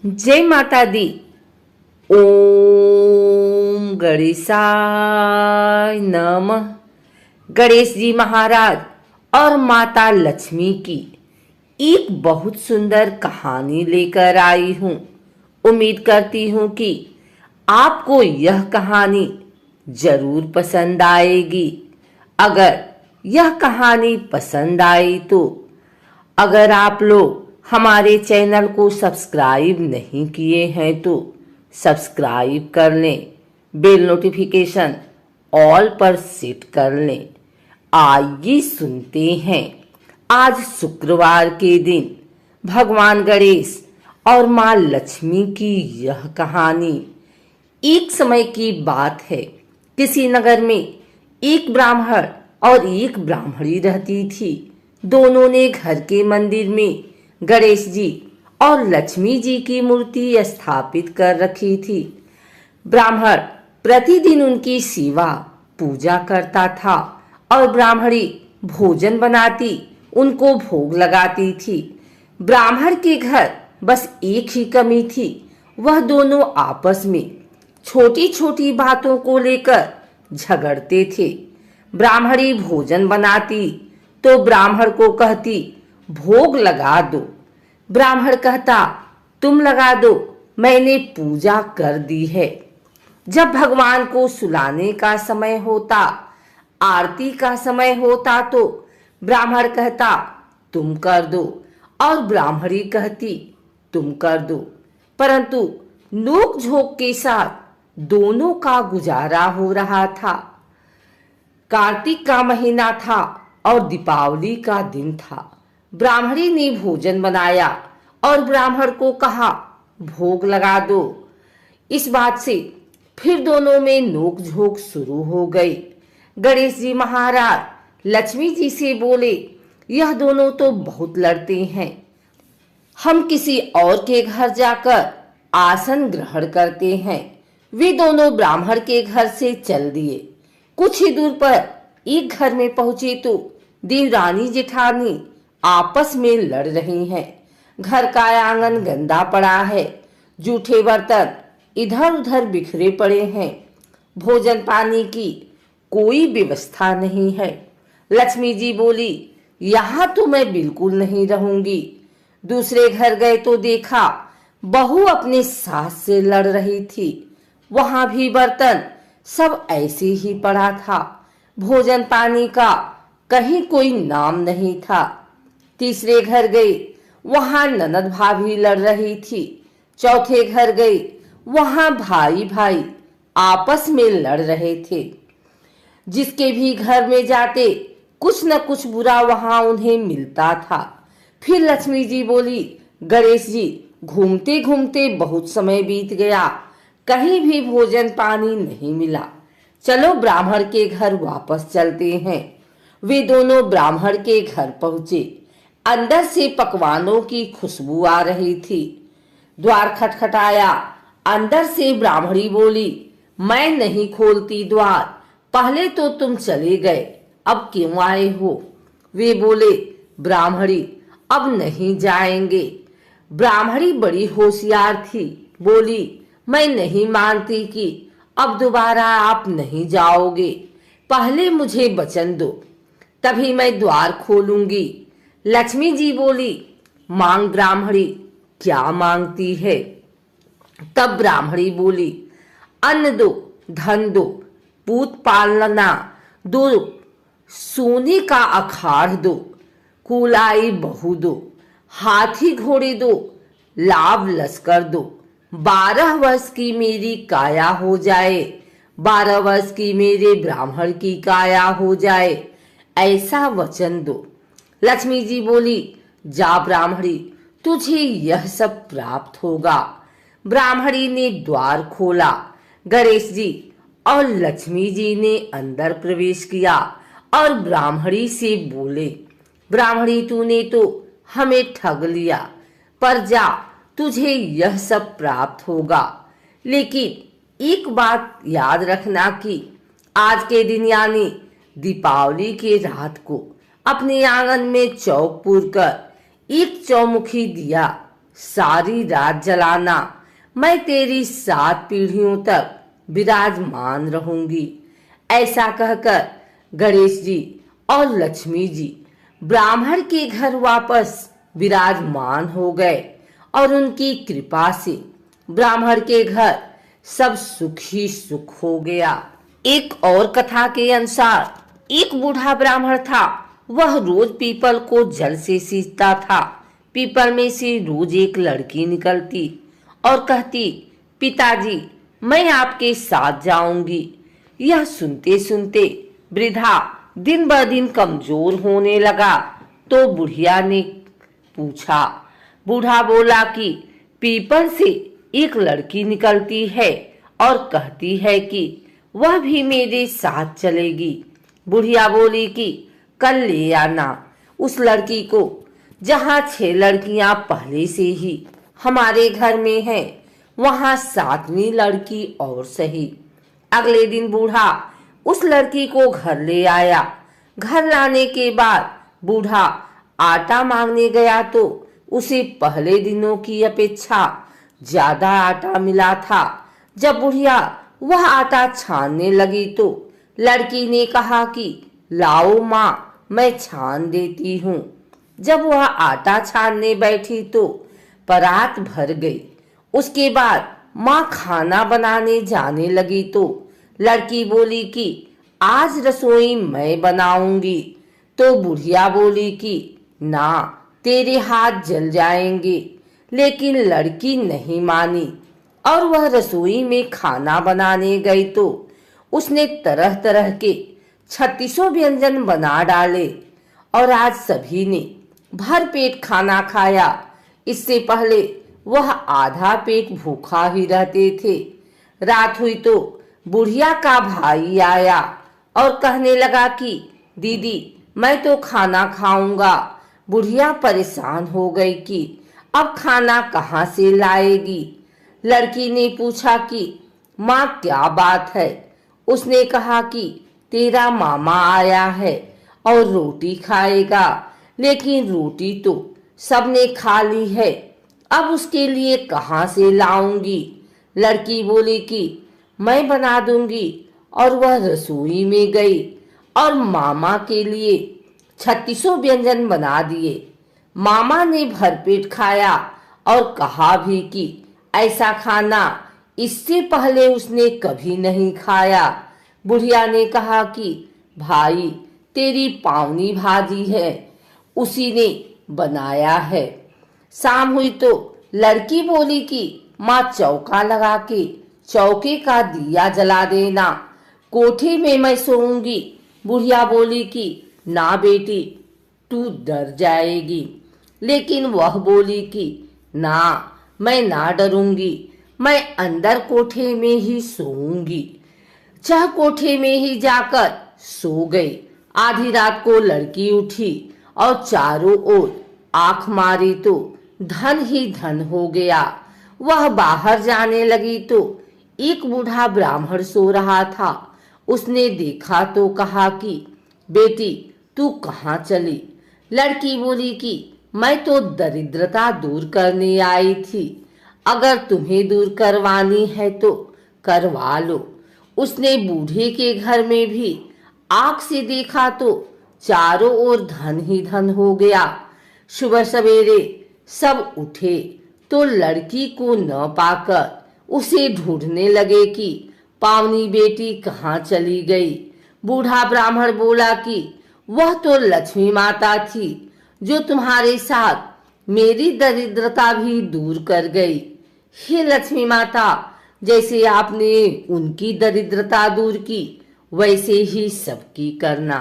जय माता दी। ओम गणेशाय नमः। गणेश जी महाराज और माता लक्ष्मी की एक बहुत सुंदर कहानी लेकर आई हूँ। उम्मीद करती हूँ कि आपको यह कहानी जरूर पसंद आएगी। अगर यह कहानी पसंद आई तो अगर आप लोग हमारे चैनल को सब्सक्राइब नहीं किए हैं तो सब्सक्राइब कर लें, बेल नोटिफिकेशन ऑल पर सेट कर लें। आइए सुनते हैं आज शुक्रवार के दिन भगवान गणेश और माँ लक्ष्मी की यह कहानी। एक समय की बात है, किसी नगर में एक ब्राह्मण और एक ब्राह्मणी रहती थी। दोनों ने घर के मंदिर में गणेश जी और लक्ष्मी जी की मूर्ति स्थापित कर रखी थी। ब्राह्मण प्रतिदिन उनकी सेवा पूजा करता था और ब्राह्मणी भोजन बनाती, उनको भोग लगाती थी। ब्राह्मण के घर बस एक ही कमी थी, वह दोनों आपस में छोटी छोटी बातों को लेकर झगड़ते थे। ब्राह्मणी भोजन बनाती तो ब्राह्मण को कहती भोग लगा दो। ब्राह्मण कहता तुम लगा दो, मैंने पूजा कर दी है। जब भगवान को सुलाने का समय होता, आरती का समय होता तो ब्राह्मण कहता तुम कर दो और ब्राह्मणी कहती तुम कर दो। परंतु नोक झोंक के साथ दोनों का गुजारा हो रहा था। कार्तिक का महीना था और दीपावली का दिन था। ब्राह्मणी ने भोजन बनाया और ब्राह्मण को कहा भोग लगा दो। इस बात से फिर दोनों में नोक झोंक शुरू हो गई। गणेश जी महाराज लक्ष्मी जी से बोले यह दोनों तो बहुत लड़ते हैं, हम किसी और के घर जाकर आसन ग्रहण करते हैं। वे दोनों ब्राह्मण के घर से चल दिए। कुछ ही दूर पर एक घर में पहुंचे तो देवरानी जेठानी आपस में लड़ रही हैं। घर का आंगन गंदा पड़ा है, जूठे बर्तन इधर उधर बिखरे पड़े हैं, भोजन पानी की कोई व्यवस्था नहीं है। लक्ष्मी जी बोली यहाँ तो मैं बिल्कुल नहीं रहूंगी। दूसरे घर गए तो देखा बहू अपने सास से लड़ रही थी। वहां भी बर्तन सब ऐसे ही पड़ा था, भोजन पानी का कहीं कोई नाम नहीं था। तीसरे घर गई, वहां ननद भाभी लड़ रही थी। चौथे घर गई, वहां भाई भाई आपस में लड़ रहे थे। जिसके भी घर में जाते कुछ न कुछ बुरा वहां उन्हें मिलता था। फिर लक्ष्मी जी बोली गणेश जी घूमते घूमते बहुत समय बीत गया, कहीं भी भोजन पानी नहीं मिला, चलो ब्राह्मण के घर वापस चलते हैं। वे दोनों ब्राह्मण के घर पहुंचे। अंदर से पकवानों की खुशबू आ रही थी। द्वार खटखटाया। अंदर से ब्राह्मणी बोली मैं नहीं खोलती द्वार, पहले तो तुम चले गए, अब क्यों आए हो? वे बोले ब्राह्मणी अब नहीं जाएंगे। ब्राह्मणी बड़ी होशियार थी, बोली मैं नहीं मानती कि अब दोबारा आप नहीं जाओगे, पहले मुझे वचन दो, तभी मैं द्वार खोलूंगी। लक्ष्मी जी बोली मांग ब्राह्मणी, क्या मांगती है? तब ब्राह्मणी बोली अन्न दो, धन दो, पूत पालना दो, सोने का अखाड़ दो, कुलाई बहू दो, हाथी घोड़े दो, लाभ लश्कर दो, 12 वर्ष की मेरी काया हो जाए, 12 वर्ष की मेरे ब्राह्मण की काया हो जाए, ऐसा वचन दो। लक्ष्मी जी बोली जा ब्राह्मणी, तुझे यह सब प्राप्त होगा। ब्राह्मणी ने द्वार खोला। गणेश जी और लक्ष्मी जी ने अंदर प्रवेश किया और ब्राह्मणी से बोले ब्राह्मणी तूने तो हमें ठग लिया, पर जा तुझे यह सब प्राप्त होगा। लेकिन एक बात याद रखना कि आज के दिन यानी दीपावली के रात को अपने आंगन में चौक पूर कर एक चौमुखी दिया सारी रात जलाना, मैं तेरी 7 पीढ़ियों तक विराजमान रहूंगी। ऐसा कहकर गणेश जी और लक्ष्मी जी ब्राह्मण के घर वापस विराजमान हो गए और उनकी कृपा से ब्राह्मण के घर सब सुख ही सुख हो गया। एक और कथा के अनुसार एक बूढ़ा ब्राह्मण था। वह रोज पीपल को जल से सींचता था। पीपल में से रोज एक लड़की निकलती और कहती, पिताजी मैं आपके साथ जाऊंगी। यह सुनते सुनते वृद्धा दिन ब दिन कमजोर होने लगा। तो बुढ़िया ने पूछा। बूढ़ा बोला कि पीपल से एक लड़की निकलती है और कहती है कि वह भी मेरे साथ चलेगी। बुढ़िया बोली कि कल ले आना उस लड़की को। जहाँ 6 लड़कियां पहले से ही हमारे घर में हैं, वहाँ 7वीं लड़की और सही। अगले दिन बूढ़ा उस लड़की को घर ले आया। घर लाने के बाद बूढ़ा आटा मांगने गया तो उसे पहले दिनों की अपेक्षा ज्यादा आटा मिला था। जब बुढ़िया वह आटा छानने लगी तो लड़की ने कहा कि लाओ माँ, मैं छान देती हूँ। जब वह आटा छानने बैठी तो परात भर गई। उसके बाद माँ खाना बनाने जाने लगी तो लड़की बोली कि आज रसोई मैं बनाऊंगी। तो बुढ़िया बोली कि ना, तेरे हाथ जल जाएंगे। लेकिन लड़की नहीं मानी और वह रसोई में खाना बनाने गई तो उसने तरह तरह के 36 व्यंजन बना डाले और आज सभी ने भर पेट खाना खाया। इससे पहले वह आधा पेट भूखा ही रहते थे। रात हुई तो बुढ़िया का भाई आया और कहने लगा कि दीदी मैं तो खाना खाऊंगा। बुढ़िया परेशान हो गई कि अब खाना कहाँ से लाएगी। लड़की ने पूछा कि माँ क्या बात है। उसने कहा कि तेरा मामा आया है और रोटी खाएगा, लेकिन रोटी तो सबने खा ली है, अब उसके लिए कहाँ से लाऊंगी। लड़की बोली कि मैं बना दूंगी और वह रसोई में गई और मामा के लिए 36 व्यंजन बना दिए। मामा ने भरपेट खाया और कहा भी कि ऐसा खाना इससे पहले उसने कभी नहीं खाया। बुढ़िया ने कहा कि भाई तेरी पावनी भाजी है, उसी ने बनाया है। शाम हुई तो लड़की बोली कि माँ चौका लगा के चौके का दिया जला देना, कोठे में मैं सोऊंगी। बुढ़िया बोली कि ना बेटी, तू डर जाएगी। लेकिन वह बोली कि ना, मैं ना डरूंगी, मैं अंदर कोठे में ही सोऊंगी। चाह कोठे में ही जाकर सो गई। आधी रात को लड़की उठी और चारों ओर आंख मारी तो धन ही धन हो गया। वह बाहर जाने लगी तो एक बूढ़ा ब्राह्मण सो रहा था। उसने देखा तो कहा कि बेटी तू कहाँ चली। लड़की बोली कि मैं तो दरिद्रता दूर करने आई थी, अगर तुम्हें दूर करवानी है तो करवा लो। उसने बूढ़े के घर में भी आंख से देखा तो चारों ओर धन ही धन हो गया। सुबह सवेरे सब उठे तो लड़की को न पाकर उसे ढूंढने लगे कि पावनी बेटी कहाँ चली गई। बूढ़ा ब्राह्मण बोला कि वह तो लक्ष्मी माता थी जो तुम्हारे साथ मेरी दरिद्रता भी दूर कर गई। हे लक्ष्मी माता, जैसे आपने उनकी दरिद्रता दूर की वैसे ही सबकी करना।